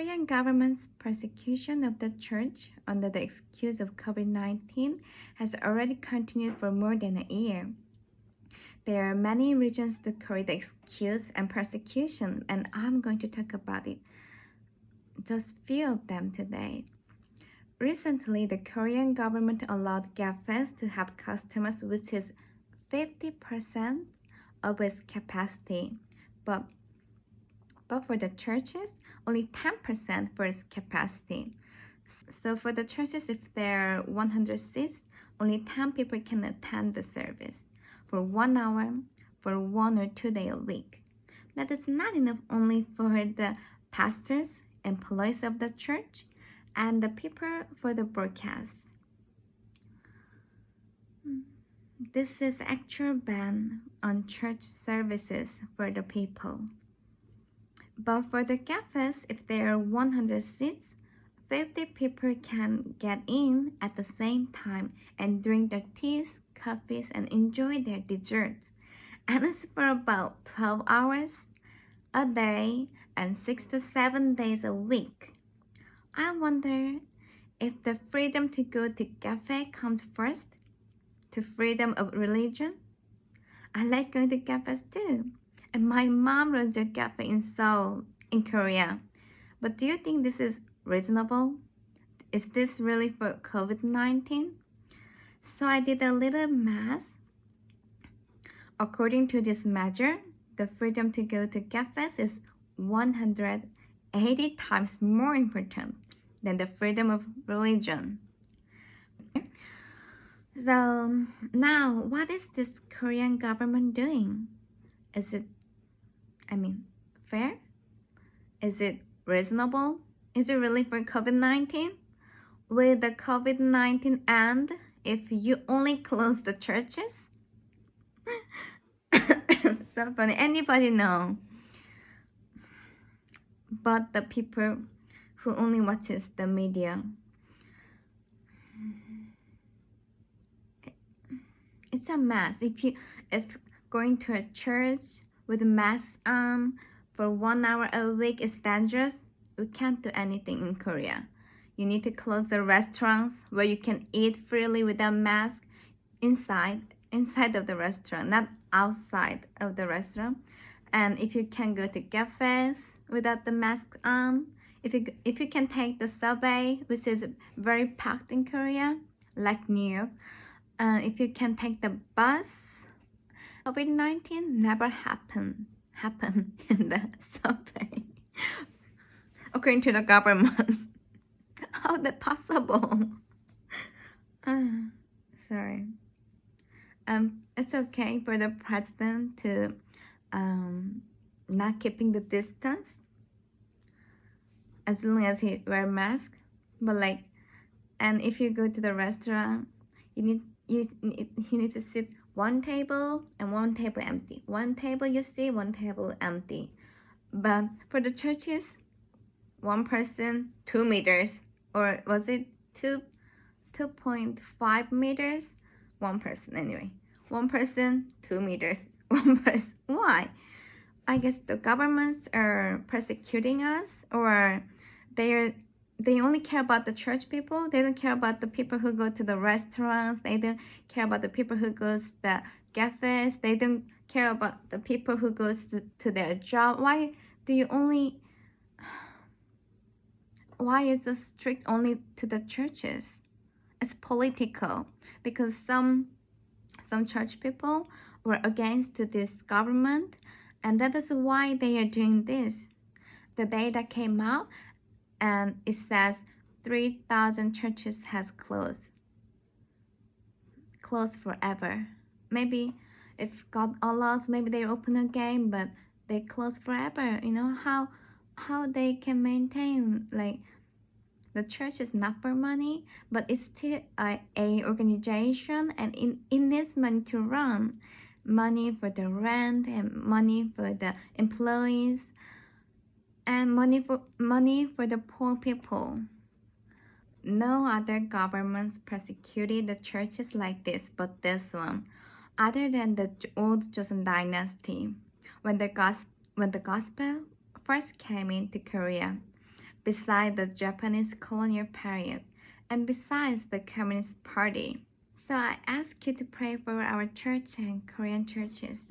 Korean government's persecution of the church under the excuse of COVID-19 has already continued for more than a year. There are many reasons to create the excuse and persecution, and I'm going to talk about it. Just few of them today. Recently, the Korean government allowed cafes to have customers which is 50% of its capacity, but for the churches, only 10% for its capacity. So for the churches, if there are 100 seats, only 10 people can attend the service for 1 hour for 1 or 2 days a week. That is not enough only for the pastors, employees of the church, and the people for the broadcast. This is actual ban on church services for the people. But for the cafes, if there are 100 seats, 50 people can get in at the same time and drink their teas, coffees, and enjoy their desserts. And it's for about 12 hours a day and 6 to 7 days a week. I wonder if the freedom to go to cafe comes first to freedom of religion. I like going to cafes too. And my mom runs a cafe in Seoul, in Korea. But do you think this is reasonable? Is this really for COVID-19? So I did a little math. According to this measure, the freedom to go to cafes is 180 times more important than the freedom of religion. So now, what is this Korean government doing? Is it fair? Is it reasonable? Is it really for COVID-19? Will the COVID-19 end if you only close the churches? So funny. Anybody know? But the people who only watches the media. It's a mess. If going to a church with a mask on for 1 hour a week is dangerous, we can't do anything in Korea. You need to close the restaurants where you can eat freely without mask inside of the restaurant, not outside of the restaurant. And if you can go to cafes without the mask on, if you can take the subway, which is very packed in Korea, like New York, if you can take the bus, COVID-19 never happened in the subway, according to the government. How is that possible? Sorry. It's okay for the president to not keeping the distance as long as he wear mask. But and if you go to the restaurant, you need to sit one table and one table empty. One table you see, one table empty. But for the churches, one person, 2 meters, or was it 2.5 meters? One person anyway. One person, 2 meters. One person. Why? I guess the governments are persecuting us, or they only care about the church people. They don't care about the people who go to the restaurants. They don't care about the people who goes to the cafes. They don't care about the people who goes to their job. Why is it strict only to the churches? It's political because some church people were against this government, and that is why they are doing this. The data came out, and it says 3,000 churches has closed forever. Maybe if God allows, maybe they open again, but they close forever. You know how they can maintain, the church is not for money, but it's still a organization, and it needs money to run, money for the rent and money for the employees, and money for the poor people. No other governments persecuted the churches like this, but this one, other than the old Joseon dynasty, when the gospel first came into Korea. besides the Japanese colonial period, and besides the Communist Party. So I ask you to pray for our church and Korean churches.